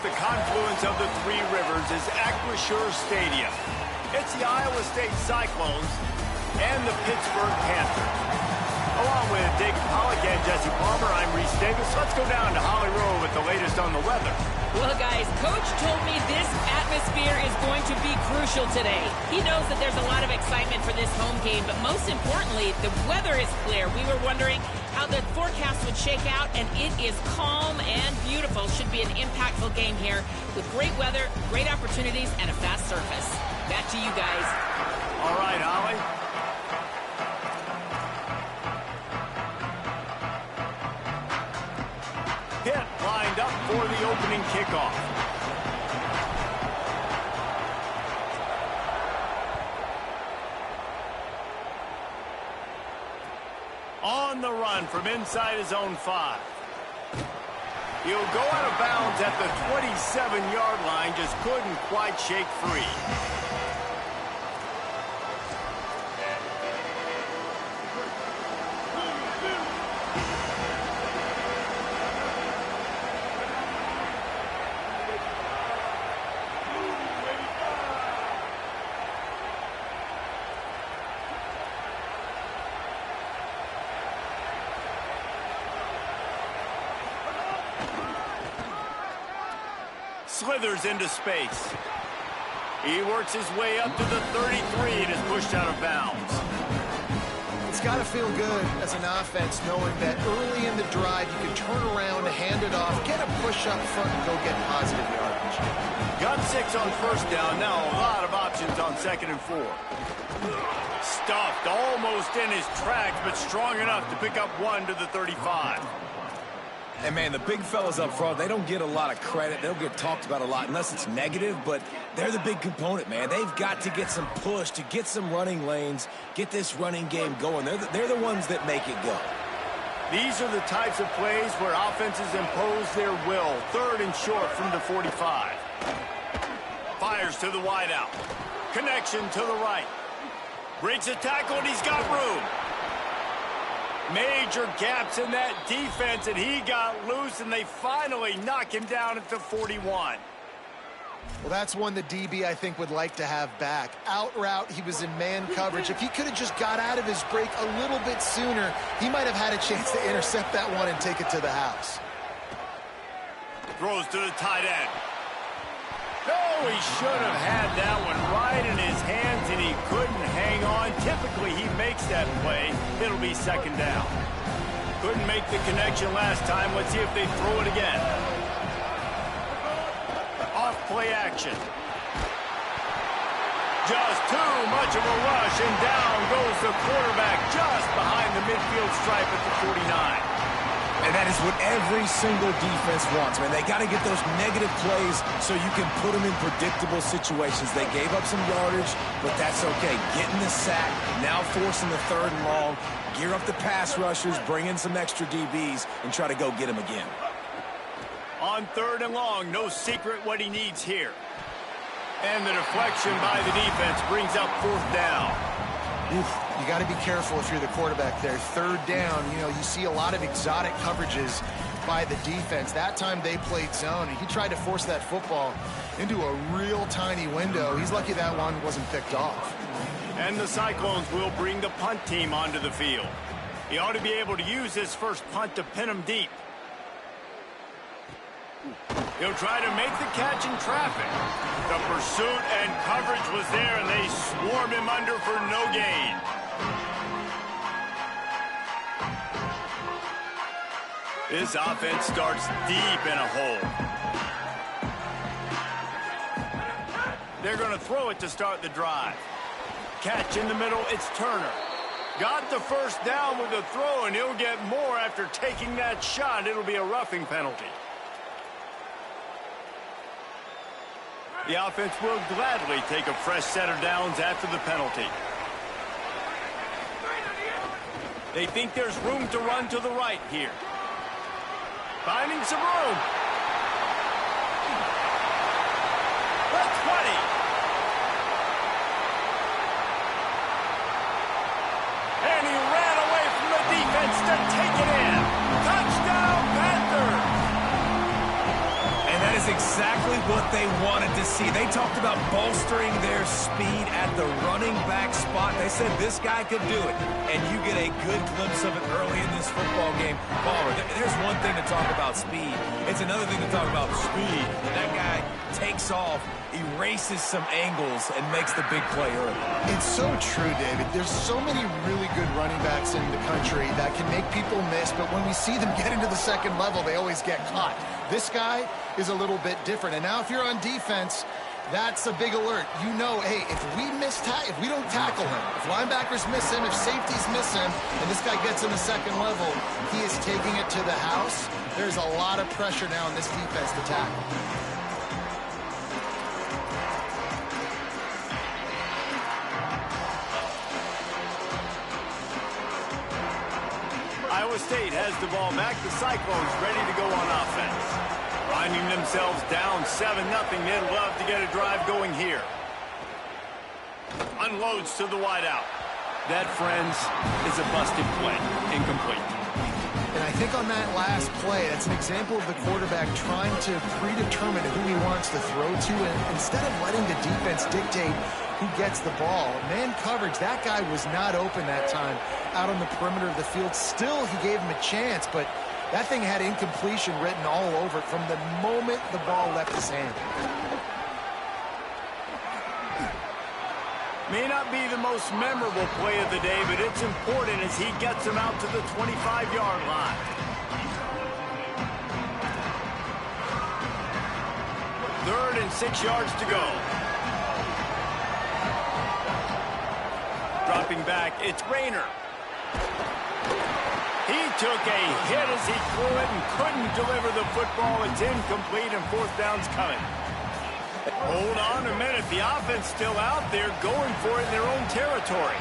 the confluence of the three rivers is Acrisure Stadium. It's the Iowa State Cyclones and the Pittsburgh Panthers. Along with Dick Pollock and Jesse Palmer, I'm Reese Davis. Let's go down to Holly Rowe with the latest on the weather. Well, guys, Coach told me this atmosphere is going to be crucial today. He knows that there's a lot of excitement for this home game, but most importantly, the weather is clear. We were wondering how the forecast would shake out, and it is calm and beautiful. Should be an impactful game here with great weather, great opportunities, and a fast surface. Back to you guys. All right, Holly. Pitt lined up for the opening kickoff. On the run from inside his own 5. He'll go out of bounds at the 27-yard line, just couldn't quite shake free. Slithers into space. He works his way up to the 33 and is pushed out of bounds. It's got to feel good as an offense knowing that early in the drive you can turn around, hand it off, get a push up front, and go get positive yardage. Got 6 on first down. Now a lot of options on 2nd and 4. Stuffed almost in his tracks, but strong enough to pick up 1 to the 35. And, man, the big fellas up front, they don't get a lot of credit. They don't get talked about a lot unless it's negative, but they're the big component, man. They've got to get some push, to get some running lanes, get this running game going. They're the ones that make it go. These are the types of plays where offenses impose their will. 3rd and short from the 45. Fires to the wideout. Connection to the right. Breaks a tackle, and he's got room. Major gaps in that defense, and he got loose, and they finally knock him down at the 41. Well, that's one the DB, I think, would like to have back. Out route, he was in man coverage. If he could have just got out of his break a little bit sooner, he might have had a chance to intercept that one and take it to the house. Throws to the tight end. No, he should have had that one right in his hands, and he couldn't hang on. Typically, he makes that play. It'll be 2nd down. Couldn't make the connection last time. Let's see if they throw it again. Off play action. Just too much of a rush, and down goes the quarterback just behind the midfield stripe at the 49. And that is what every single defense wants, man. They got to get those negative plays so you can put them in predictable situations. They gave up some yardage, but that's okay. Getting the sack, now forcing the 3rd and long, gear up the pass rushers, bring in some extra DBs, and try to go get them again. On 3rd and long, no secret what he needs here. And the deflection by the defense brings up 4th down. Oof, you got to be careful if you're the quarterback there. 3rd down, you know, you see a lot of exotic coverages by the defense. That time they played zone, and he tried to force that football into a real tiny window. He's lucky that one wasn't picked off. And the Cyclones will bring the punt team onto the field. He ought to be able to use his first punt to pin him deep. He'll try to make the catch in traffic. The pursuit and coverage was there, and they swarmed him under for no gain. This offense starts deep in a hole. They're going to throw it to start the drive. Catch in the middle, it's Turner. Got the first down with the throw, and he'll get more after taking that shot. It'll be a roughing penalty. The offense will gladly take a fresh set of downs after the penalty. They think there's room to run to the right here. Finding some room. The 20. And he ran away from the defense to take it in. Touchdown, Panthers! And that is exactly what they wanted to see. They talked about bolstering their speed at the running back spot. They said this guy could do it, and you get a good glimpse of it early in this football game. Baller, there's one thing to talk about speed. It's another thing to talk about speed. And that guy takes off, erases some angles, and makes the big play early. It's so true, David. There's so many really good running backs in the country that can make people miss, but when we see them get into the second level, they always get caught. This guy is a little bit different. And now if you're on defense, that's a big alert. You know, hey, if we don't tackle him, if linebackers miss him, if safeties miss him, and this guy gets in the second level, he is taking it to the house. There's a lot of pressure now in this defense to tackle. Iowa State has the ball back. The Cyclones ready to go on offense. Finding themselves down 7-0. They'd love to get a drive going here. Unloads to the wideout. That, friends, is a busted play. Incomplete. And I think on that last play, that's an example of the quarterback trying to predetermine who he wants to throw to, and instead of letting the defense dictate who gets the ball. Man coverage, that guy was not open that time out on the perimeter of the field. Still, he gave him a chance, but that thing had incompletion written all over it from the moment the ball left his hand. May not be the most memorable play of the day, but it's important as he gets him out to the 25-yard line. Third and 6 yards to go. Dropping back, it's Rayner. He took a hit as he threw it and couldn't deliver the football. It's incomplete and fourth down's coming. Hold on a minute. The offense still out there going for it in their own territory.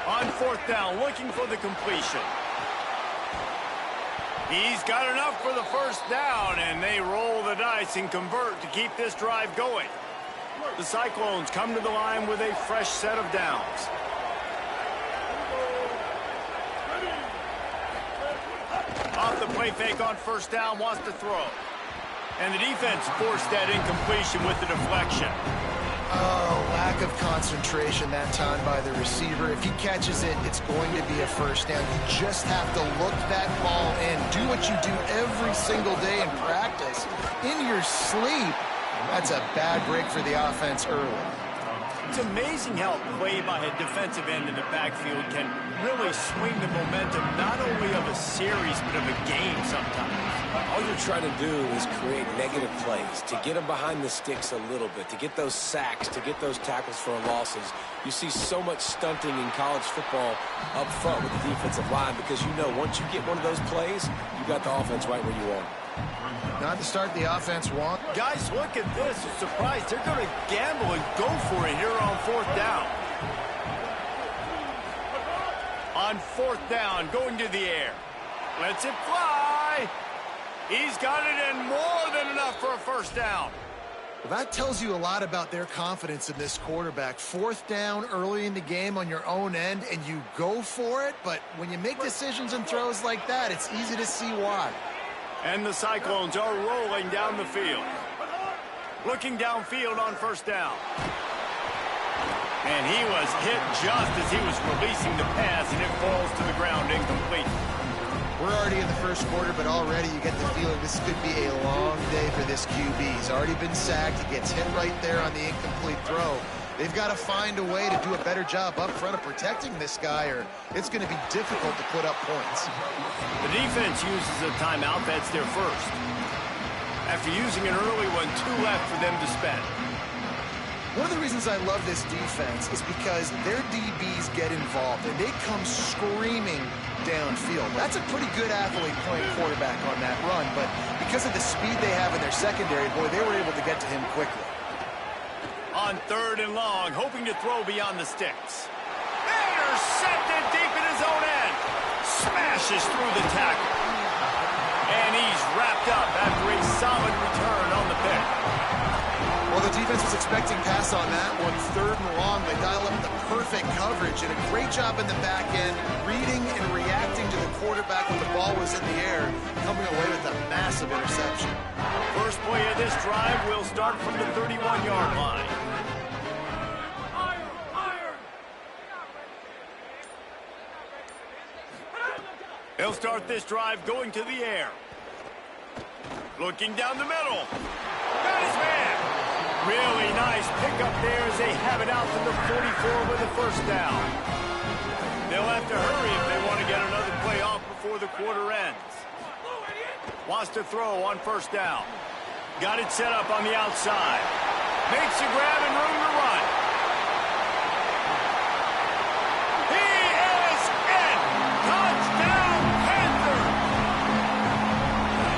On fourth down, looking for the completion. He's got enough for the first down, and they roll the dice and convert to keep this drive going. The Cyclones come to the line with a fresh set of downs. Off the play fake on first down, wants to throw. And the defense forced that incompletion with the deflection. Oh, lack of concentration that time by the receiver. If he catches it, it's going to be a first down. You just have to look that ball in. Do what you do every single day in practice. In your sleep. That's a bad break for the offense early. It's amazing how play by a defensive end in the backfield can really swing the momentum not only of a series but of a game sometimes. All you're trying to do is create negative plays, to get them behind the sticks a little bit, to get those sacks, to get those tackles for losses. You see so much stunting in college football up front with the defensive line because you know once you get one of those plays, you got the offense right where you want it. Not to start the offense wrong. Guys, look at this. I'm surprised they're going to gamble and go for it here on fourth down. On fourth down, going to the air. Lets it fly. He's got it and more than enough for a first down. Well, that tells you a lot about their confidence in this quarterback. Fourth down early in the game on your own end, and you go for it. But when you make decisions and throws like that, it's easy to see why. And the Cyclones are rolling down the field. Looking downfield on first down. And he was hit just as he was releasing the pass, and it falls to the ground incomplete. We're already in the first quarter, but already you get the feeling this could be a long day for this QB. He's already been sacked. He gets hit right there on the incomplete throw. They've got to find a way to do a better job up front of protecting this guy, or it's going to be difficult to put up points. The defense uses a timeout. That's their first. After using an early one, 2 left for them to spend. One of the reasons I love this defense is because their DBs get involved, and they come screaming downfield. That's a pretty good athlete playing quarterback on that run, but because of the speed they have in their secondary, boy, they were able to get to him quickly. On third and long, hoping to throw beyond the sticks. Intercepted deep in his own end. Smashes through the tackle. And he's wrapped up after a solid return on the pick. Well, the defense defense was expecting pass on that one. 3rd and long. They dial up the perfect coverage and a great job in the back end, reading and reacting to the quarterback when the ball was in the air, coming away with a massive interception. First play of this drive will start from the 31-yard line. He'll start this drive going to the air. Looking down the middle. Got his man. Really nice pickup there as they have it out to the 44 with a first down. They'll have to hurry if they want to get another play off before the quarter ends. Wants to throw on first down. Got it set up on the outside. Makes a grab and room to run. He is in. Touchdown, Panther.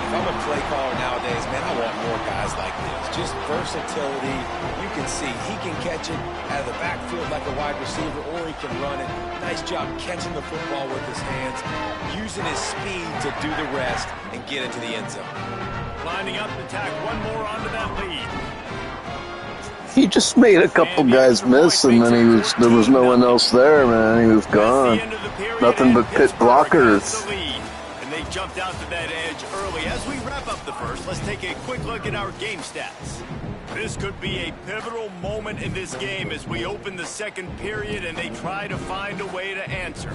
If I'm a play caller nowadays, man, I want more guys like this. Just versatility. You can see he can catch it out of the backfield like a wide receiver, or he can run it. Nice job catching the football with his hands, using his speed to do the rest and get into the end zone. Lining up to tack one more onto that lead. He just made a couple guys miss, and then there was no one else there, man. He was gone. Nothing but pit blockers. And they jumped out to that edge early. As we wrap up the first, let's take a quick look at our game stats. This could be a pivotal moment in this game as we open the second period and they try to find a way to answer.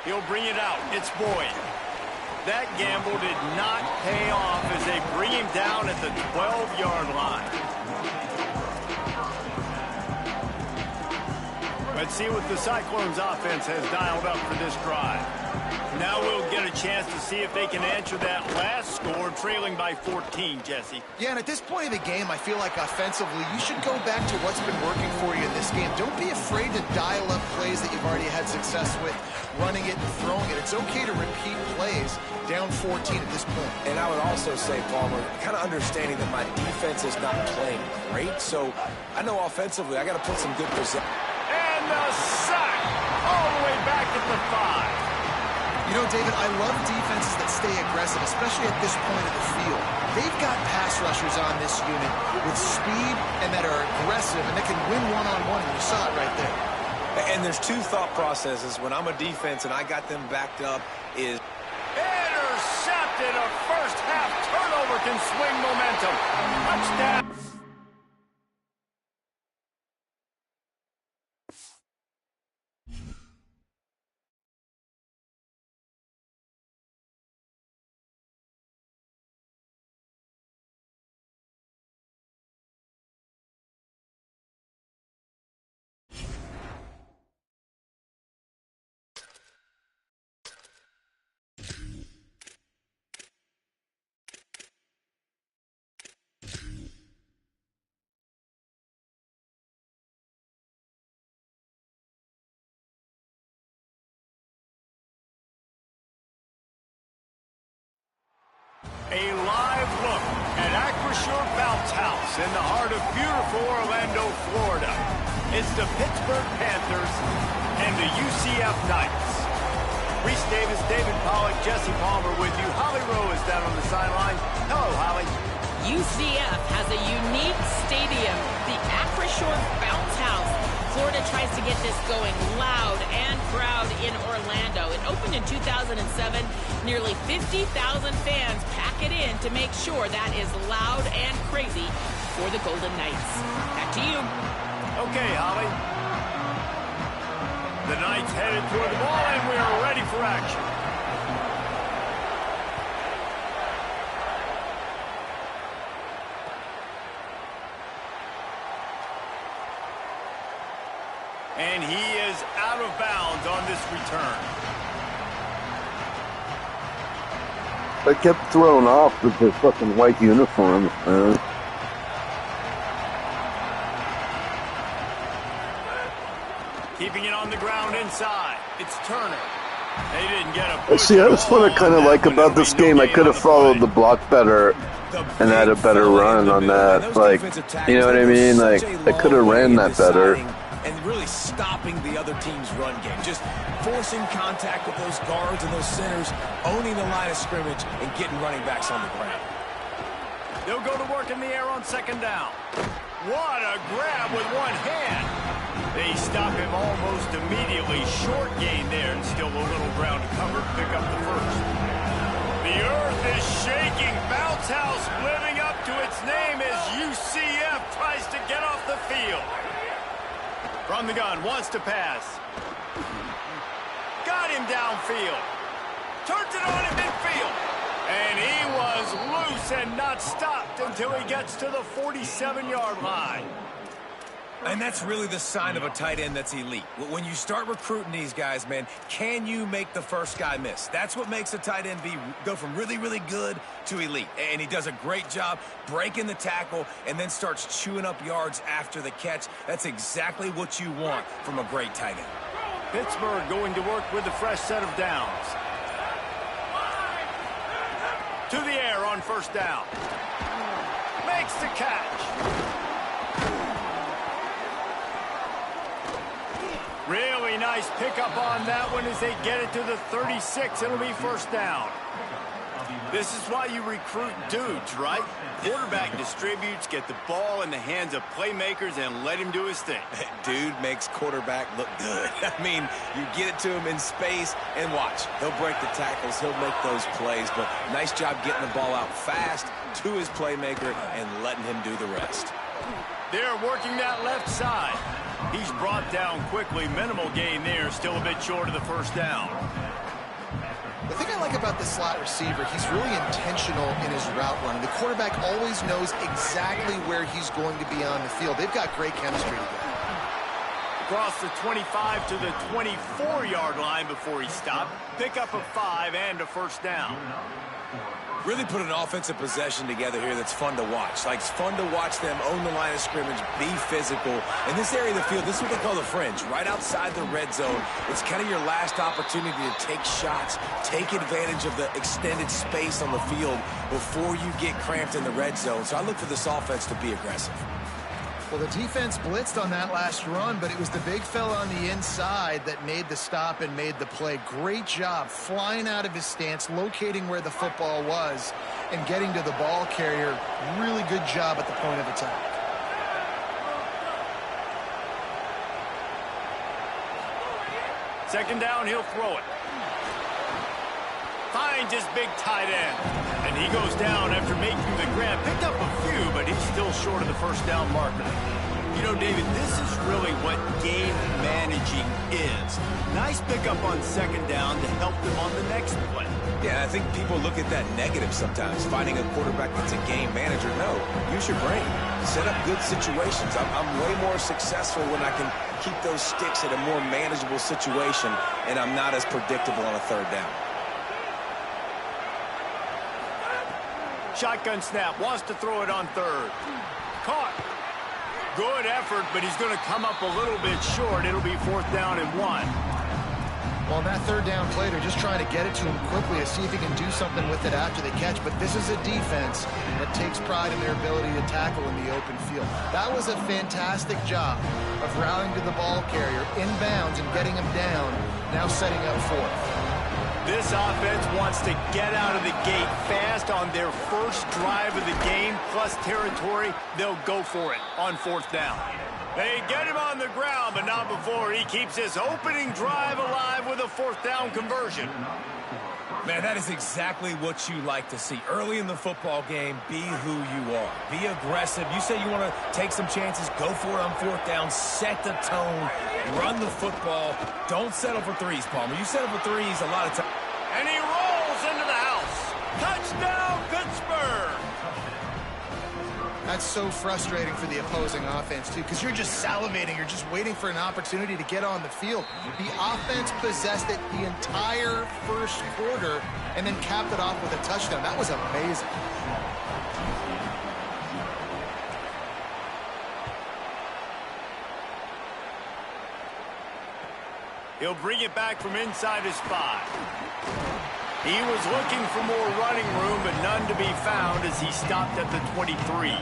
He'll bring it out. It's Boyd. That gamble did not pay off as they bring him down at the 12-yard line. Let's see what the Cyclones offense has dialed up for this drive. Now we'll get a chance to see if they can answer that last score, trailing by 14, Jesse. Yeah, and at this point of the game, I feel like offensively, you should go back to what's been working for you in this game. Don't be afraid to dial up plays that you've already had success with, running it and throwing it. It's okay to repeat plays down 14 at this point. And I would also say, Palmer, kind of understanding that my defense is not playing great, so I know offensively I got to put some good possession. And the sack all the way back at the 5. You know, David, I love defenses that stay aggressive, especially at this point of the field. They've got pass rushers on this unit with speed and that are aggressive and that can win one-on-one, and you saw it right there. And there's two thought processes when I'm a defense and I got them backed up is... Intercepted. A first half turnover can swing momentum. Touchdown. A live look at Acrisure Bounce House in the heart of beautiful Orlando, Florida. It's the Pittsburgh Panthers and the UCF Knights. Reese Davis, David Pollack, Jesse Palmer with you. Holly Rowe is down on the sideline. Hello, Holly. UCF has a unique stadium, the Acrisure Bounce House. Florida tries to get this going loud and proud in Orlando. It opened in 2007. Nearly 50,000 fans pack it in to make sure that is loud and crazy for the Golden Knights. Back to you. Okay, Holly. The Knights headed toward the ball, and we are ready for action. And he is out of bounds on this return. I kept thrown off with the fucking white uniforms, man. Keeping it on the ground inside. It's Turner. They didn't get a push. See, that's what I kind of like about this game. I could have followed the block better and had a better run on that. Like, you know what I mean? Like, I could have ran that better. really stopping the other team's run game. Just forcing contact with those guards and those centers, owning the line of scrimmage, and getting running backs on the ground. They'll go to work in the air on second down. What a grab with one hand. They stop him almost immediately. Short gain there, and still a little ground to cover to pick up the first. The earth is shaking. Bounce house living up to its name as UCF tries to get off the field. From the gun, wants to pass. Got him downfield. Turns it on in midfield. And he was loose and not stopped until he gets to the 47-yard line. And that's really the sign of a tight end that's elite. When you start recruiting these guys, man, can you make the first guy miss? That's what makes a tight end go from really, really good to elite. And he does a great job breaking the tackle and then starts chewing up yards after the catch. That's exactly what you want from a great tight end. Pittsburgh going to work with a fresh set of downs. To the air on first down. Makes the catch. Really nice pickup on that one as they get it to the 36. It'll be first down. This is why you recruit dudes, right? Quarterback distributes, get the ball in the hands of playmakers, and let him do his thing. Dude makes quarterback look good. I mean, you get it to him in space, and watch. He'll break the tackles. He'll make those plays, but nice job getting the ball out fast to his playmaker and letting him do the rest. They're working that left side. He's brought down quickly. Minimal gain there. Still a bit short of the first down. The thing I like about the slot receiver, he's really intentional in his route running. The quarterback always knows exactly where he's going to be on the field. They've got great chemistry together. Across the 25 to the 24-yard line before he stopped. Pick up a 5 and a first down. Really put an offensive possession together here that's fun to watch. Like, it's fun to watch them own the line of scrimmage, be physical. In this area of the field, this is what they call the fringe, right outside the red zone. It's kind of your last opportunity to take shots, take advantage of the extended space on the field before you get cramped in the red zone. So I look for this offense to be aggressive. Well, the defense blitzed on that last run, but it was the big fella on the inside that made the stop and made the play. Great job flying out of his stance, locating where the football was, and getting to the ball carrier. Really good job at the point of attack. Second down, he'll throw it. Finds his big tight end. And he goes down after making the grab. Picked up a few, but he's still short of the first down marker. You know, David, this is really what game managing is. Nice pickup on second down to help them on the next play. Yeah, I think people look at that negative sometimes, finding a quarterback that's a game manager. No, use your brain. Set up good situations. I'm way more successful when I can keep those sticks at a more manageable situation, and I'm not as predictable on a third down. Shotgun snap, wants to throw it on third. Caught. Good effort, but he's going to come up a little bit short. It'll be fourth down and 1. Well, that third down play, they're just trying to get it to him quickly to see if he can do something with it after the catch. But this is a defense that takes pride in their ability to tackle in the open field. That was a fantastic job of rallying to the ball carrier, inbounds, and getting him down, now setting up fourth. This offense wants to get out of the gate fast on their first drive of the game, plus territory. They'll go for it on fourth down. They get him on the ground, but not before he keeps his opening drive alive with a fourth down conversion. Man, that is exactly what you like to see. Early in the football game, be who you are. Be aggressive. You say you want to take some chances, go for it on fourth down, set the tone, run the football. Don't settle for threes, Palmer. You settle for threes a lot of times. And he rolls into the house. Touchdown, Pittsburgh! That's so frustrating for the opposing offense, too, because you're just salivating. You're just waiting for an opportunity to get on the field. The offense possessed it the entire first quarter and then capped it off with a touchdown. That was amazing. He'll bring it back from inside his 5. He was looking for more running room, but none to be found as he stopped at the 23.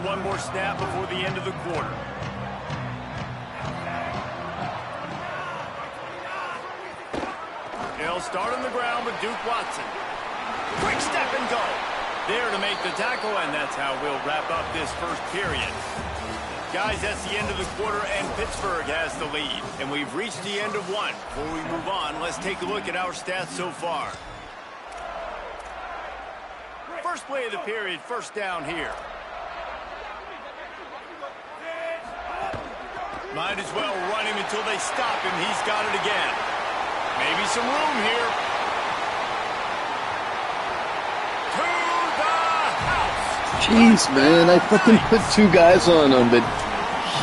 one more snap before the end of the quarter. He'll start on the ground with Duke Watson. Quick step and go. There to make the tackle, and that's how we'll wrap up this first period. Guys, that's the end of the quarter, and Pittsburgh has the lead. And we've reached the end of one. Before we move on, let's take a look at our stats so far. First play of the period, first down here. Might as well run him until they stop him. He's got it again. Maybe some room here. To the house. Jeez, man, I fucking put 2 guys on him, but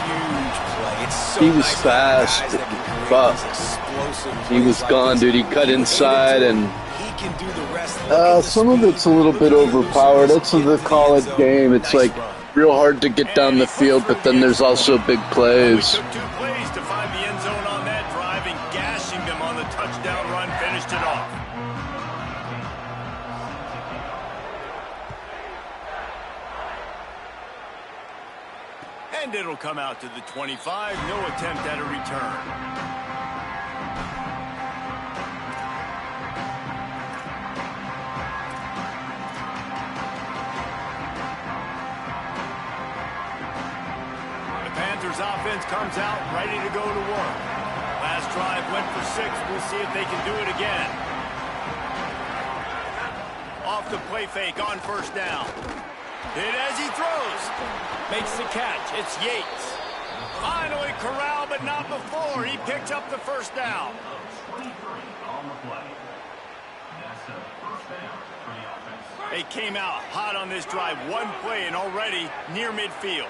Huge play. It's so he was nice fast. guys that can create But these explosive he was plays gone, like dude. He this. cut inside, and He can do the rest. Look at the some of speed. it's a little bit Look at the overpowered. looseness. That's what they Get to call the it end zone. game. It's Nice like run. real hard to get down the field, but then there's also big We plays. took 2 plays to find the end zone on that drive, and gashing them on the touchdown run finished it off. And it'll come out to the 25. No attempt at a return. The Panthers offense comes out ready to go to work. Last drive went for 6. We'll see if they can do it again. Off the play fake on first down. Hit as he throws. Makes the catch. It's Yates. Finally corralled, but not before. He picked up the first down. They came out hot on this drive. 1 play and already near midfield.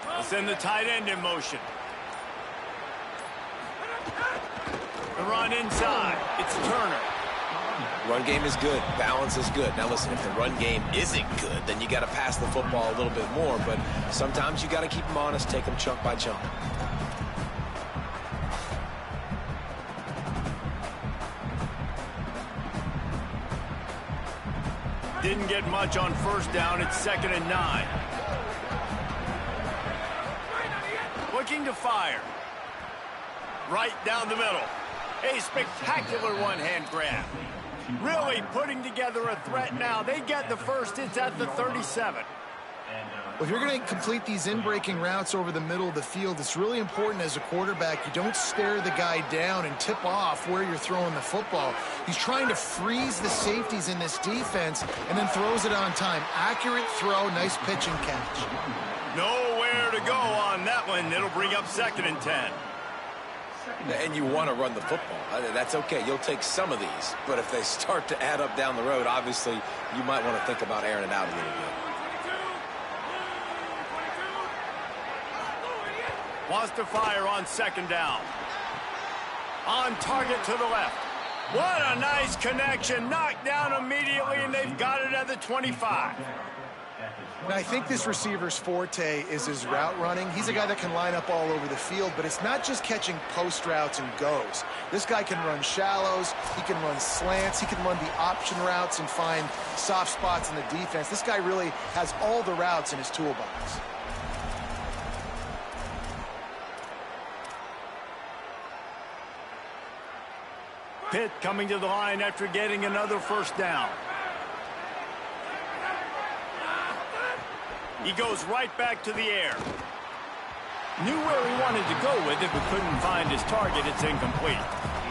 They'll send the tight end in motion. The run inside. It's Turner. Run game is good. Balance is good. Now listen, if the run game isn't good, then you got to pass the football a little bit more. But sometimes you got to keep them honest, take them chunk by chunk. Didn't get much on first down. It's 2nd and 9. Looking to fire. Right down the middle. A spectacular one-hand grab. Really putting together a threat now. They get the first. It's at the 37. Well, if you're going to complete these in-breaking routes over the middle of the field, it's really important as a quarterback you don't stare the guy down and tip off where you're throwing the football. He's trying to freeze the safeties in this defense and then throws it on time. Accurate throw, nice pitch and catch. Nowhere to go on that one. It'll bring up 2nd and 10. And you want to run the football. That's okay. You'll take some of these. But if they start to add up down the road, obviously, you might want to think about airing it out a little bit. Wants to fire on 2nd down. On target to the left. What a nice connection. Knocked down immediately, and they've got it at the 25. Now, I think this receiver's forte is his route running. He's a guy that can line up all over the field, but it's not just catching post routes and goes. This guy can run shallows, he can run slants, he can run the option routes and find soft spots in the defense. This guy really has all the routes in his toolbox. Pitt coming to the line after getting another first down. He goes right back to the air. Knew where he wanted to go with it, but couldn't find his target. It's incomplete.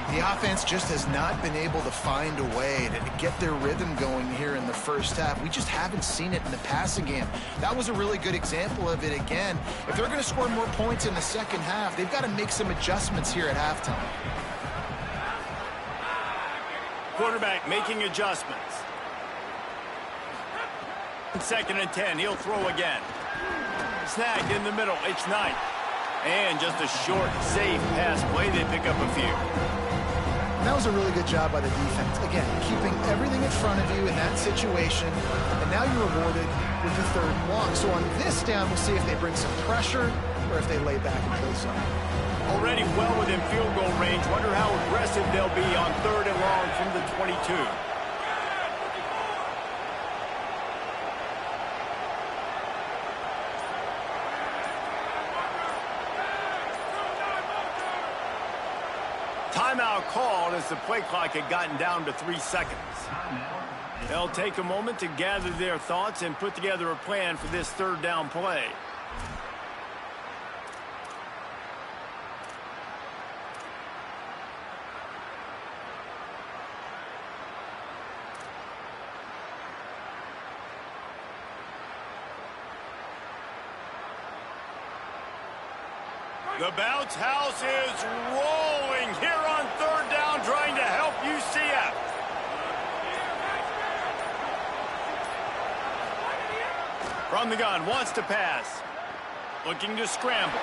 The offense just has not been able to find a way to get their rhythm going here in the first half. We just haven't seen it in the passing game. That was a really good example of it again. If they're going to score more points in the second half, they've got to make some adjustments here at halftime. Quarterback making adjustments. 2nd and 10. He'll throw again. Snagged in the middle. It's Knight. And just a short, safe pass play. They pick up a few. that was a really good job by the defense. Again, keeping everything in front of you in that situation, and now you're rewarded with the 3rd and long. So on this down, we'll see if they bring some pressure or if they lay back and play zone. Already well within field goal range. Wonder how aggressive they'll be on 3rd and long from the 22. Timeout called as the play clock had gotten down to 3 seconds. They'll take a moment to gather their thoughts and put together a plan for this 3rd down play. The bounce house is rolling here on 3rd down, trying to help UCF. From the gun, wants to pass. Looking to scramble.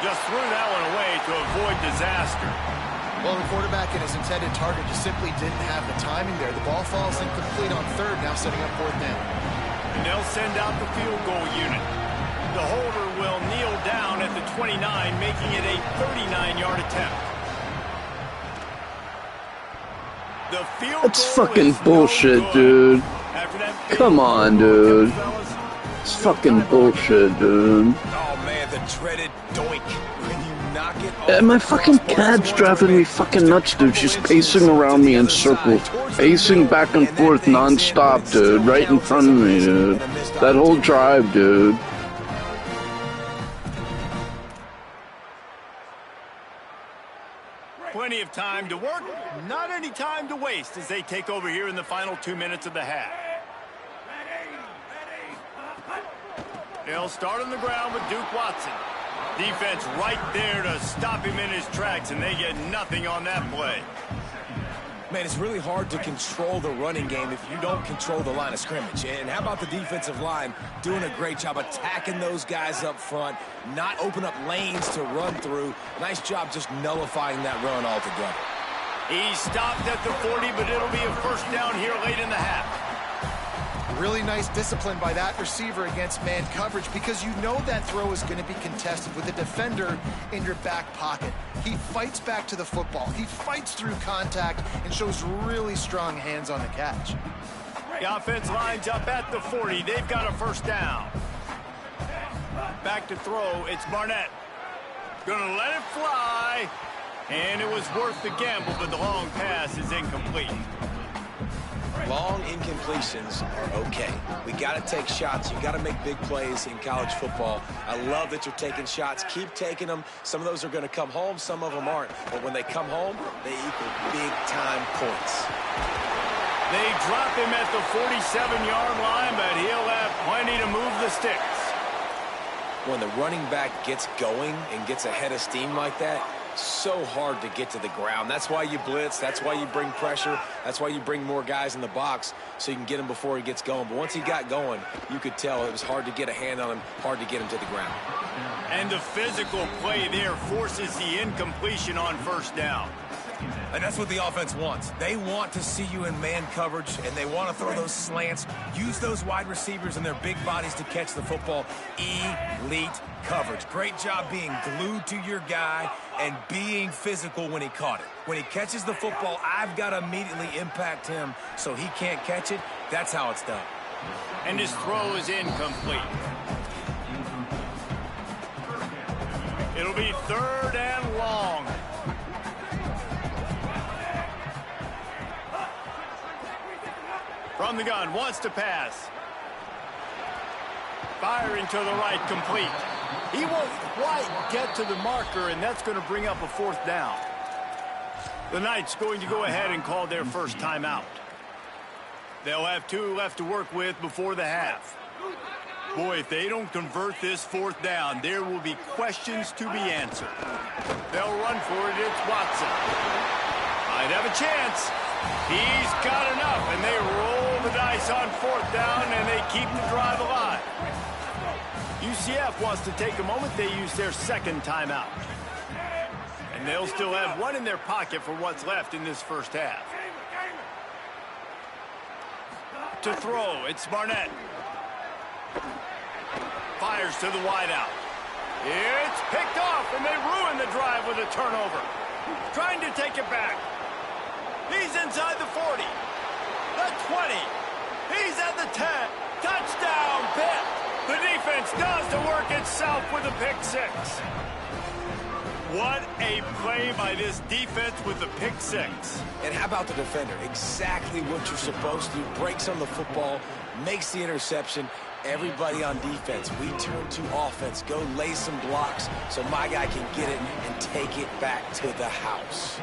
Just threw that one away to avoid disaster. Well, the quarterback and his intended target just simply didn't have the timing there. The ball falls incomplete on 3rd, now setting up 4th down. And they'll send out the field goal unit. The holder will kneel down at the 29, making it a 39-yard attempt. The field That's goal fucking is bullshit, no good. dude. Come on, dude. It's fucking bullshit, dude. Oh, man, the dreaded doink. When you knock it off. And my fucking cat's driving me fucking nuts, dude. She's pacing around me in circles. Pacing back and forth non-stop, dude. Right in front of me, dude. That whole drive, dude. Plenty of time to work, not any time to waste as they take over here in the final 2 minutes of the half. They'll start on the ground with Duke Watson. Defense right there to stop him in his tracks, and they get nothing on that play. Man, it's really hard to control the running game if you don't control the line of scrimmage. And how about the defensive line doing a great job attacking those guys up front, not open up lanes to run through. Nice job just nullifying that run altogether. He stopped at the 40, but it'll be a 1st down here late in the half. Really nice discipline by that receiver against man coverage because you know that throw is going to be contested with a defender in your back pocket. He fights back to the football. He fights through contact and shows really strong hands on the catch. The offense lines up at the 40. They've got a 1st down. Back to throw. It's Barnett. Gonna let it fly. And it was worth the gamble, but the long pass is incomplete. Long incompletions are okay. We got to take shots. You got to make big plays in college football. I love that you're taking shots. Keep taking them. Some of those are going to come home. Some of them aren't. But when they come home, they equal big-time points. They drop him at the 47-yard line, but he'll have plenty to move the sticks. When the running back gets going and gets ahead of steam like that, so hard to get to the ground. That's why you blitz. That's why you bring pressure. That's why you bring more guys in the box so you can get him before he gets going. But once he got going, you could tell it was hard to get a hand on him, hard to get him to the ground. And the physical play there forces the incompletion on 1st down. And that's what the offense wants. They want to see you in man coverage, and they want to throw those slants, use those wide receivers and their big bodies to catch the football. Elite coverage. Great job being glued to your guy and being physical when he caught it. When he catches the football, I've got to immediately impact him so he can't catch it. That's how it's done. And his throw is incomplete. It'll be 3rd and long. From the gun, wants to pass. Firing to the right, complete. He won't quite get to the marker, and that's going to bring up a 4th down. The Knights going to go ahead and call their 1st timeout. They'll have 2 left to work with before the half. Boy, if they don't convert this 4th down, there will be questions to be answered. They'll run for it. It's Watson. Might have a chance. He's got enough, and they roll the dice on 4th down, and they keep the drive alive. UCF wants to take a moment. They use their 2nd timeout. And they'll still have one in their pocket for what's left in this first half. To throw, it's Barnett. Fires to the wideout. It's picked off, and they ruin the drive with a turnover. Trying to take it back. He's inside the 40. The 20. He's at the 10. Touchdown, Pitt. The defense does the work itself with a pick six. What a play by this defense with the pick six. And how about the defender? Exactly what you're supposed to do. Breaks on the football, makes the interception. Everybody on defense, we turn to offense. Go lay some blocks so my guy can get it and take it back to the house.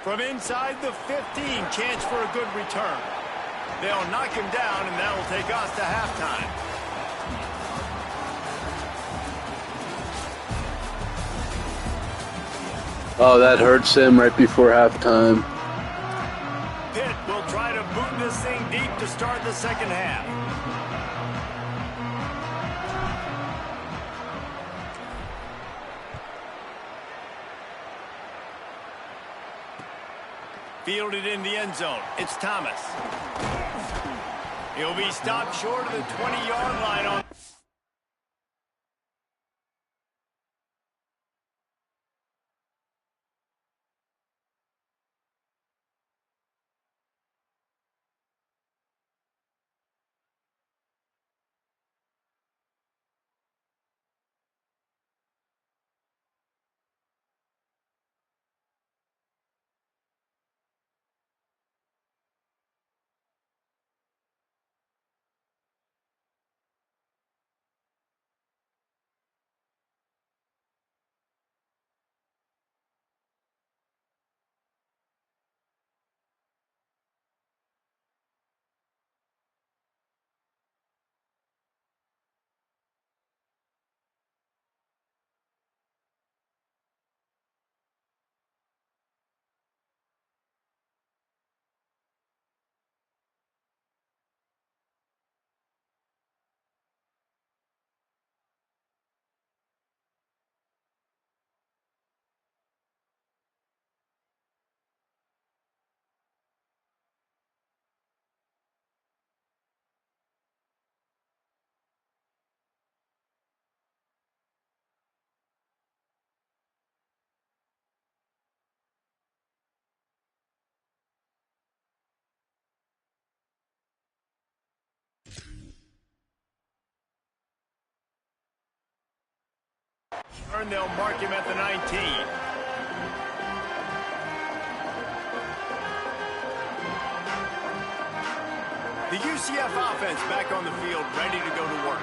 From inside the 15, chance for a good return. They'll knock him down, and that'll take us to halftime. Oh, that hurts him right before halftime. Pitt will try to boot this thing deep to start the second half. Fielded in the end zone. It's Thomas. He'll be stopped short of the 20-yard line on. And they'll mark him at the 19. The UCF offense back on the field, ready to go to work.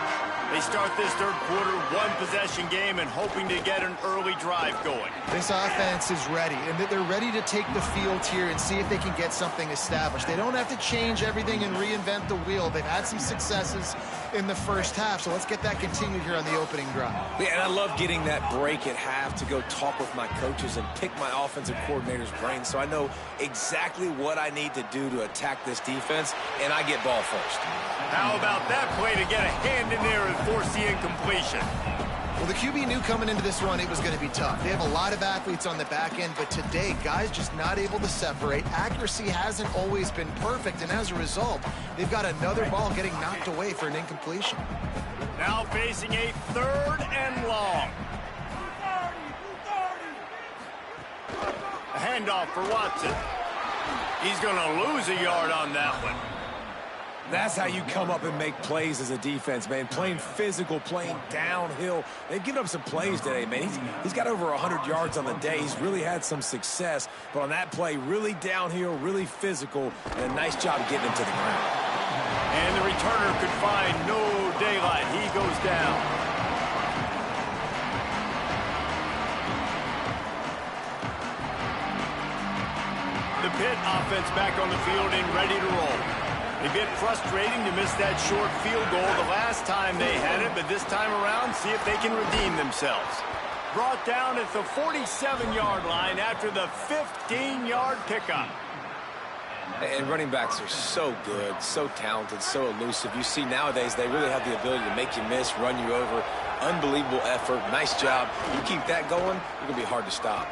They start this third quarter, one-possession game, and hoping to get an early drive going. This offense is ready, and they're ready to take the field here and see if they can get something established. They don't have to change everything and reinvent the wheel. They've had some successes in the first half, so let's get that continued here on the opening drive. Yeah, and I love getting that break at half to go talk with my coaches and pick my offensive coordinator's brain so I know exactly what I need to do to attack this defense, and I get ball first. How about that play to get a hand in there and force the incompletion? Well, the QB knew coming into this one it was going to be tough. They have a lot of athletes on the back end, but today, guys just not able to separate. Accuracy hasn't always been perfect, and as a result, they've got another ball getting knocked away for an incompletion. Now facing a third and long. A handoff for Watson. He's going to lose a yard on that one. That's how you come up and make plays as a defense, man. Playing physical, playing downhill. They've given up some plays today, man. He's got over 100 yards on the day. He's really had some success. But on that play, really downhill, really physical, and a nice job getting him to the ground. And the returner could find no daylight. He goes down. The Pitt offense back on the field and ready to roll. A bit frustrating to miss that short field goal the last time they had it, but this time around, see if they can redeem themselves. Brought down at the 47-yard line after the 15-yard pickup. And running backs are so good, so talented, so elusive. You see nowadays they really have the ability to make you miss, run you over. Unbelievable effort. Nice job. You keep that going, you're going to be hard to stop.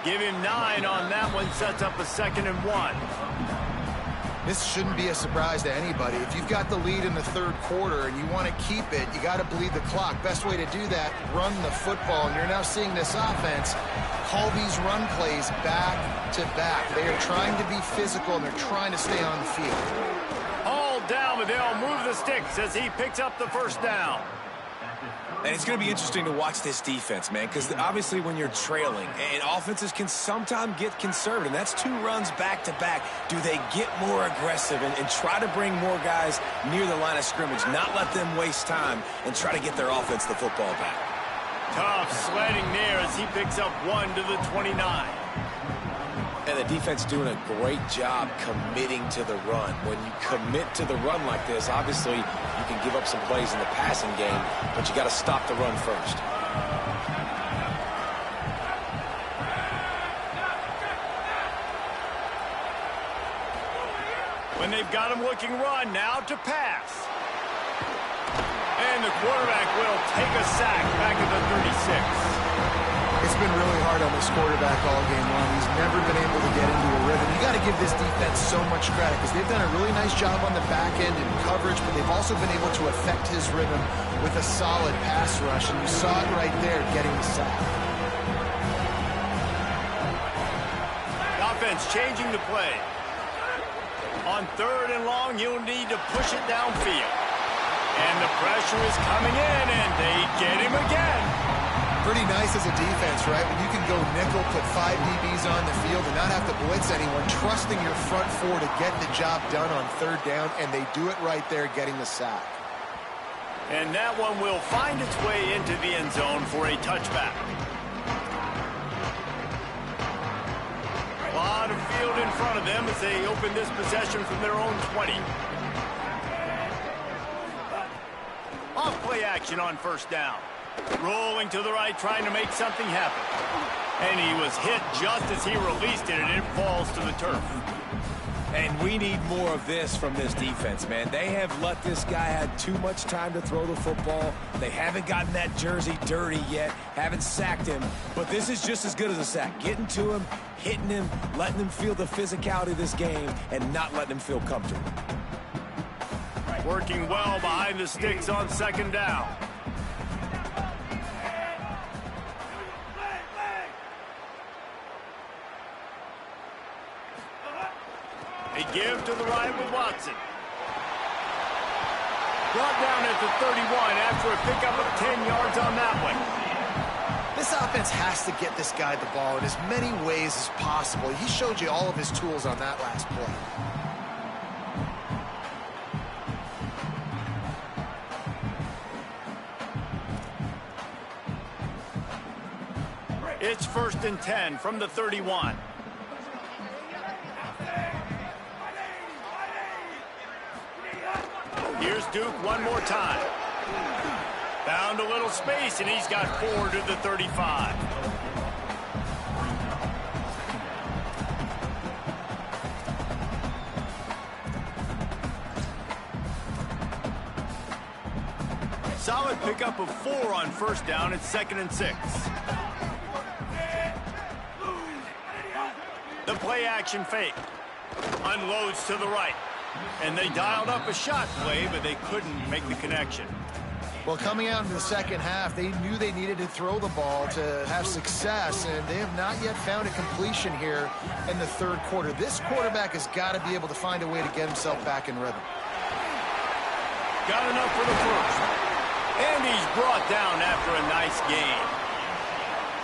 Give him 9 on that one. Sets up a 2nd and 1. This shouldn't be a surprise to anybody. If you've got the lead in the third quarter and you want to keep it, you got to bleed the clock. Best way to do that, run the football. And you're now seeing this offense call these run plays back to back. They are trying to be physical, and they're trying to stay on the field. All down, but they'll move the sticks as he picks up the first down. And it's going to be interesting to watch this defense, man, because obviously when you're trailing, and offenses can sometimes get conservative. That's 2 runs back-to-back. Do they get more aggressive and try to bring more guys near the line of scrimmage, not let them waste time, and try to get their offense the football back? Tough sledding there as he picks up 1 to the 29. And the defense doing a great job committing to the run. When you commit to the run like this, obviously you can give up some plays in the passing game, but you got to stop the run first. When they've got him looking run, now to pass. And the quarterback will take a sack back at the 36. It's been really hard on this quarterback all game long. He's never been able to get into a rhythm. You got to give this defense so much credit because they've done a really nice job on the back end in coverage, but they've also been able to affect his rhythm with a solid pass rush, and you saw it right there getting the sack. The offense changing the play. On 3rd and long, you'll need to push it downfield. And the pressure is coming in, and they get him again. Pretty nice as a defense, right? When you can go nickel, put 5 DBs on the field and not have to blitz anyone, trusting your front 4 to get the job done on 3rd down, and they do it right there, getting the sack. And that one will find its way into the end zone for a touchback. A lot of field in front of them as they open this possession from their own 20. Off play action on 1st down. Rolling to the right, trying to make something happen. And he was hit just as he released it, and it falls to the turf. And we need more of this from this defense, man. They have let this guy have too much time to throw the football. They haven't gotten that jersey dirty yet, haven't sacked him. But this is just as good as a sack. Getting to him, hitting him, letting him feel the physicality of this game, and not letting him feel comfortable. Working well behind the sticks on 2nd down. They give to the right with Watson. Brought down at the 31 after a pickup of 10 yards on that one. This offense has to get this guy the ball in as many ways as possible. He showed you all of his tools on that last play. It's 1st and 10 from the 31. Here's Duke one more time. Found a little space, and he's got 4 to the 35. Solid pickup of 4 on 1st down. It's 2nd and 6. The play action fake. Unloads to the right. And they dialed up a shot play, but they couldn't make the connection. Well, coming out into the second half, they knew they needed to throw the ball to have success, and they have not yet found a completion here in the 3rd quarter. This quarterback has got to be able to find a way to get himself back in rhythm. Got enough for the first. And he's brought down after a nice gain.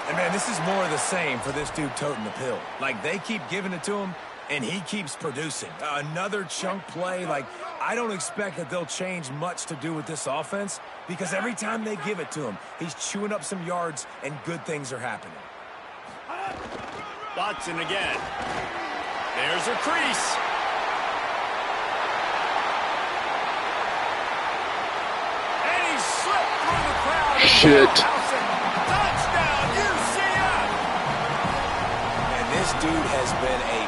And, man, this is more of the same for this dude toting the pill. Like, they keep giving it to him, and he keeps producing. Another chunk play. Like, I don't expect that they'll change much to do with this offense because every time they give it to him, he's chewing up some yards and good things are happening. Watson again. There's a crease. And he slipped through the crowd. Shit. Touchdown, UCF! And this dude has been a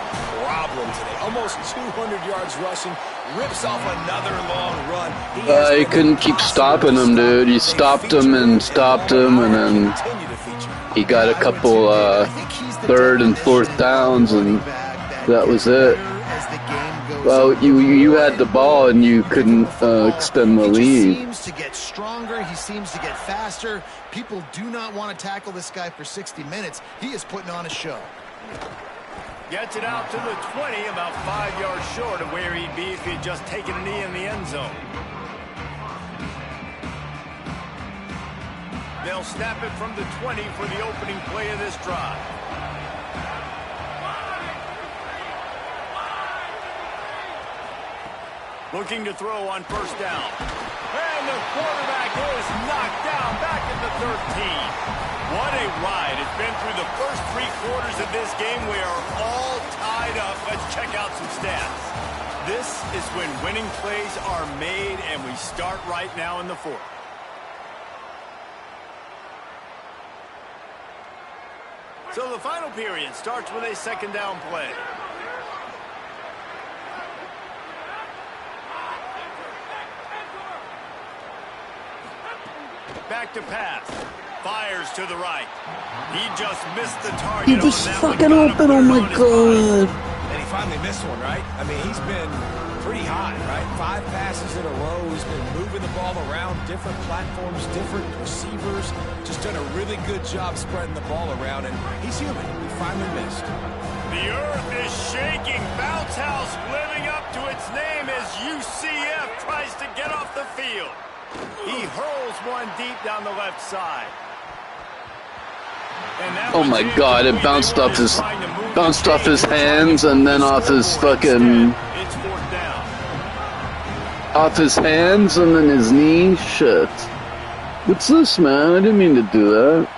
problem today. Almost 200 yards rushing, rips off another long run. He couldn't keep stopping him, dude. He stopped him and stopped him, and then he got a couple third and fourth downs, and that was it. Well, you had the ball and you couldn't extend the lead. He seems to get stronger. He seems to get faster. People do not want to tackle this guy for 60 minutes. He is putting on a show. Gets it out to the 20, about 5 yards short of where he'd be if he'd just taken a knee in the end zone. They'll snap it from the 20 for the opening play of this drive. Looking to throw on first down. And the quarterback is knocked down back at the 13. What a ride. It's been through the first 3 quarters of this game. We are all tied up. Let's check out some stats. This is when winning plays are made, and we start right now in the 4th. So the final period starts with a second down play. Back to pass. Fires to the right. He just missed the target. He was fucking open, oh my god. And he finally missed one, right? I mean, he's been pretty hot, right? 5 passes in a row. He's been moving the ball around, different platforms, different receivers. Just done a really good job spreading the ball around, and he's human. He finally missed. The earth is shaking. Bounce House living up to its name as UCF tries to get off the field. He hurls one deep down the left side. Oh my god, it bounced off his hands and then off his fucking off his hands and then his knee. Shit. What's this, man? I didn't mean to do that.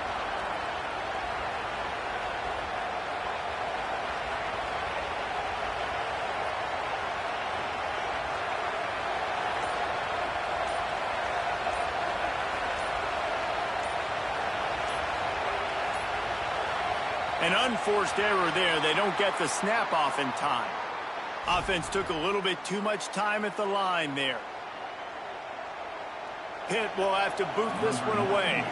An unforced error there. They don't get the snap off in time. Offense took a little bit too much time at the line there. Pitt will have to boot this one away.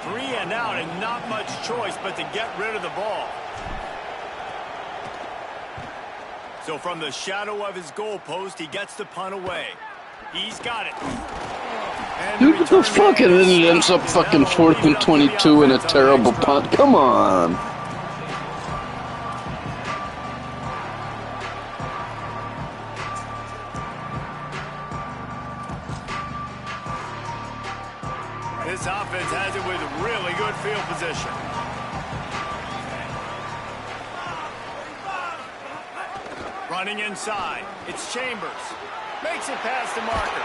3 and out and not much choice but to get rid of the ball. So from the shadow of his goalpost, he gets the punt away. He's got it. Dude, what the fuck? And then it ends up fucking 4th and 22 and a terrible punt. Come on. This offense has it with really good field position. Running inside. It's Chambers. Makes it past the marker.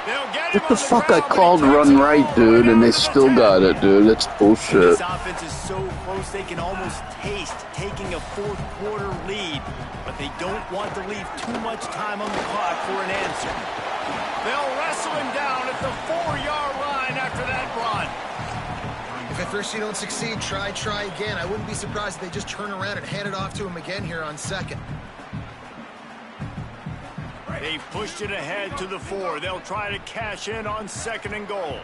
They'll get him. What the fuck? I called run right, dude, and they still got it, dude. That's bullshit. This offense is so close they can almost taste taking a 4th quarter lead, but they don't want to leave too much time on the clock for an answer. They'll wrestle him down at the 4-yard line after that run. If at first you don't succeed, try again. I wouldn't be surprised if they just turn around and hand it off to him again here on 2nd. They pushed it ahead to the 4. They'll try to cash in on 2nd and goal.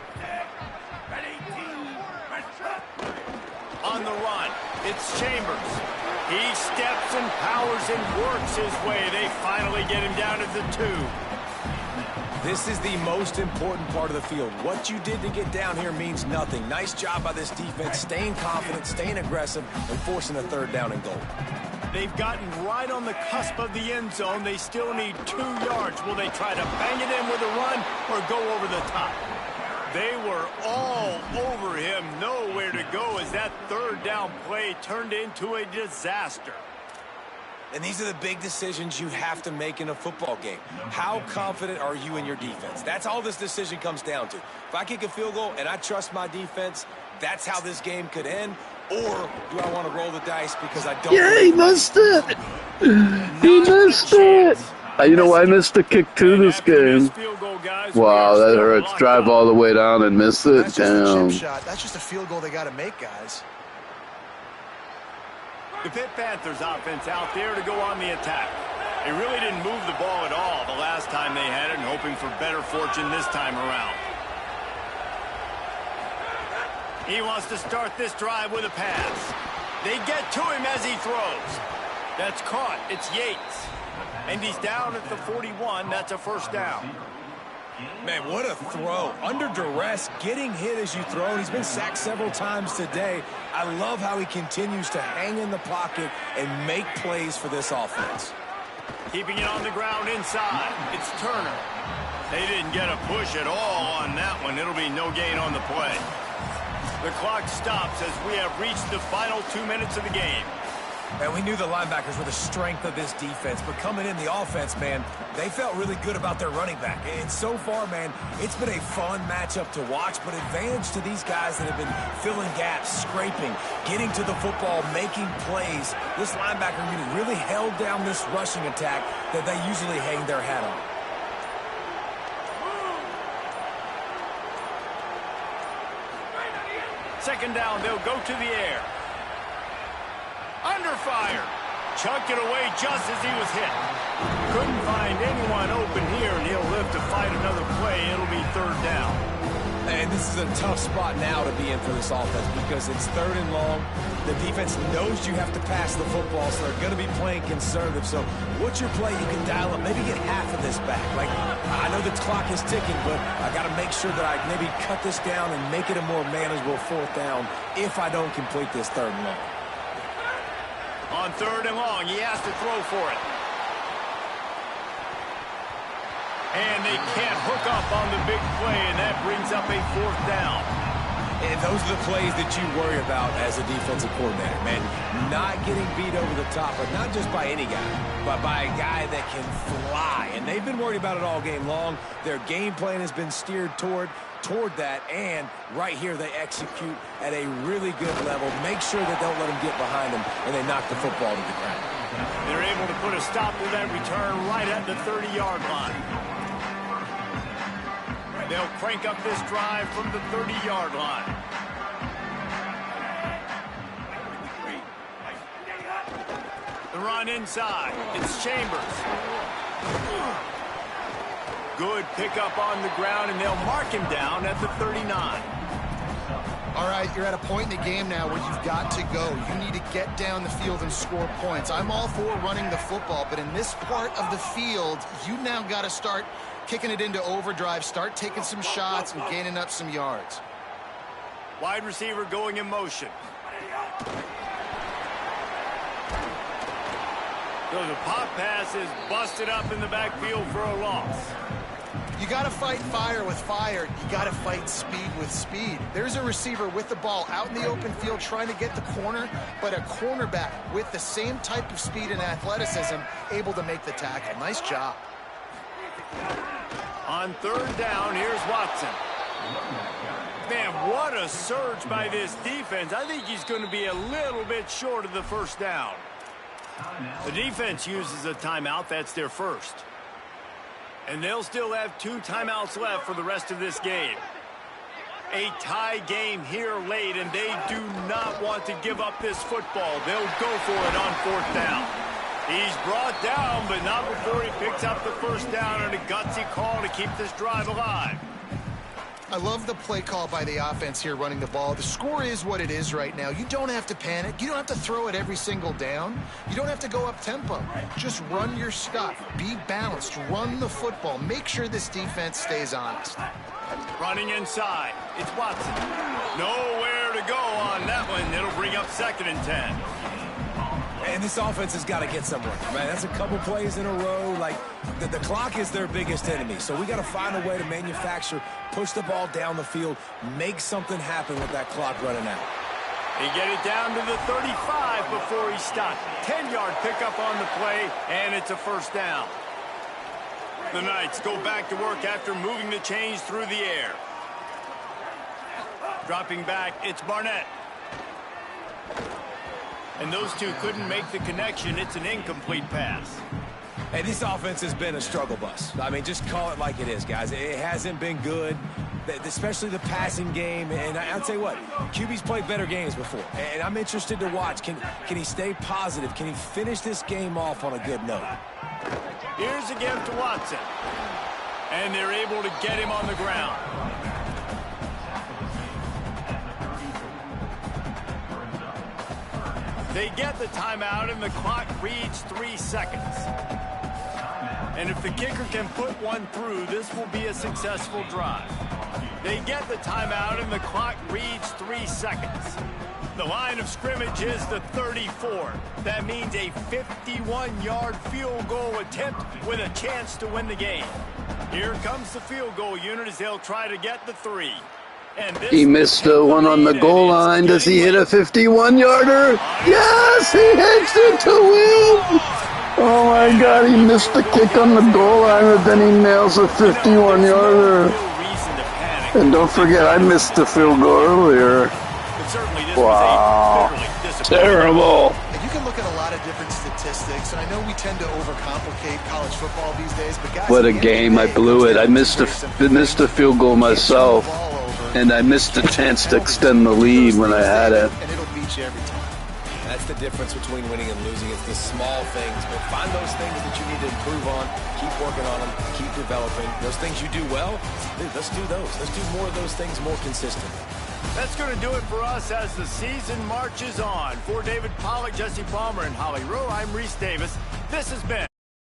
On the run, it's Chambers. He steps and powers and works his way. They finally get him down at the 2. This is the most important part of the field. What you did to get down here means nothing. Nice job by this defense, staying confident, staying aggressive, and forcing a 3rd down and goal. They've gotten right on the cusp of the end zone. They still need 2 yards. Will they try to bang it in with a run or go over the top? They were all over him. Nowhere to go as that 3rd down play turned into a disaster. And these are the big decisions you have to make in a football game. How confident are you in your defense? That's all this decision comes down to. If I kick a field goal and I trust my defense, that's how this game could end. Or do I want to roll the dice because I don't... Yeah, he missed it. He missed it. You know, I missed the kick too this game. Wow, that hurts. Drive all the way down and miss it. That's just a chip shot. That's just a field goal they got to make, guys. The Pitt Panthers offense out there to go on the attack. They really didn't move the ball at all the last time they had it, and hoping for better fortune this time around. He wants to start this drive with a pass. They get to him as he throws. That's caught. It's Yates. And he's down at the 41. That's a first down. Man, what a throw. Under duress, getting hit as you throw. He's been sacked several times today. I love how he continues to hang in the pocket and make plays for this offense. Keeping it on the ground inside. It's Turner. They didn't get a push at all on that one. It'll be no gain on the play. The clock stops as we have reached the final 2 minutes of the game. And we knew the linebackers were the strength of this defense, but coming in the offense, man, they felt really good about their running back. And so far, man, it's been a fun matchup to watch, but advantage to these guys that have been filling gaps, scraping, getting to the football, making plays. This linebacker unit really held down this rushing attack that they usually hang their hat on. Second down, they'll go to the air. Under fire. Chucked it away just as he was hit. Couldn't find anyone open here, and he'll live to fight another play. It'll be third down. And this is a tough spot now to be in for this offense because it's third and long. The defense knows you have to pass the football, so they're going to be playing conservative. So what's your play? You can dial up, maybe get half of this back. Like, I know the clock is ticking, but I got to make sure that I maybe cut this down and make it a more manageable fourth down if I don't complete this third and long. On third and long, he has to throw for it. And they can't hook up on the big play, and that brings up a fourth down. And those are the plays that you worry about as a defensive coordinator, man. Not getting beat over the top, but not just by any guy, but by a guy that can fly. And they've been worried about it all game long. Their game plan has been steered toward that, and right here they execute at a really good level. Make sure that don't let them get behind them, and they knock the football to the ground. They're able to put a stop to that return right at the 30-yard line. They'll crank up this drive from the 30-yard line. The run inside. It's Chambers. Good pickup on the ground, and they'll mark him down at the 39. All right, you're at a point in the game now where you've got to go. You need to get down the field and score points. I'm all for running the football, but in this part of the field, you now got to start kicking it into overdrive, start taking some shots and gaining up some yards. Wide receiver going in motion. So the pop pass is busted up in the backfield for a loss. You got to fight fire with fire. You got to fight speed with speed. There's a receiver with the ball out in the open field trying to get the corner, but a cornerback with the same type of speed and athleticism able to make the tackle. Nice job. On third down, here's Watson. Man, what a surge by this defense. I think he's going to be a little bit short of the first down. The defense uses a timeout. That's their first. And they'll still have 2 timeouts left for the rest of this game. A tie game here late, and they do not want to give up this football. They'll go for it on fourth down. He's brought down, but not before he picks up the first down and a gutsy call to keep this drive alive. I love the play call by the offense here running the ball. The score is what it is right now. You don't have to panic. You don't have to throw it every single down. You don't have to go up tempo. Just run your stuff. Be balanced. Run the football. Make sure this defense stays honest. Running inside. It's Watson. Nowhere to go on that one. It'll bring up 2nd and 10. And this offense has got to get somewhere, man. That's a couple plays in a row. Like, the clock is their biggest enemy. So we got to find a way to manufacture, push the ball down the field, make something happen with that clock running out. They get it down to the 35 before he stopped. 10-yard pickup on the play, and it's a first down. The Knights go back to work after moving the chains through the air. Dropping back, it's Barnett. And those two couldn't make the connection. It's an incomplete pass. Hey, this offense has been a struggle bus. I mean, just call it like it is, guys. It hasn't been good. especially the passing game. And I'll tell you what, QB's played better games before, and I'm interested to watch. Can he stay positive? Can he finish this game off on a good note? Here's a gift to Watson. And they're able to get him on the ground. They get the timeout, and the clock reads 3 seconds. And if the kicker can put one through, this will be a successful drive. They get the timeout, and the clock reads 3 seconds. The line of scrimmage is the 34. That means a 51-yard field goal attempt with a chance to win the game. Here comes the field goal unit as they'll try to get the 3. And he missed the one on the goal line. Does he hit a 51-yarder? Yes, he hits it to win. Oh my God, he missed the kick on the goal line, and then he nails a 51-yarder. And don't forget, I missed the field goal earlier. Wow, terrible. And you can look at a lot of different statistics, and I know we tend to overcomplicate college football these days, but guys, what a game. I blew it. I missed a field goal myself, and I missed the chance to extend the lead when I had it. And it'll beat you every time. That's the difference between winning and losing. It's the small things, but find those things that you need to improve on. Keep working on them. Keep developing. Those things you do well, dude, let's do those. Let's do more of those things more consistently. That's going to do it for us as the season marches on. For David Pollack, Jesse Palmer, and Holly Rowe, I'm Reese Davis. This has been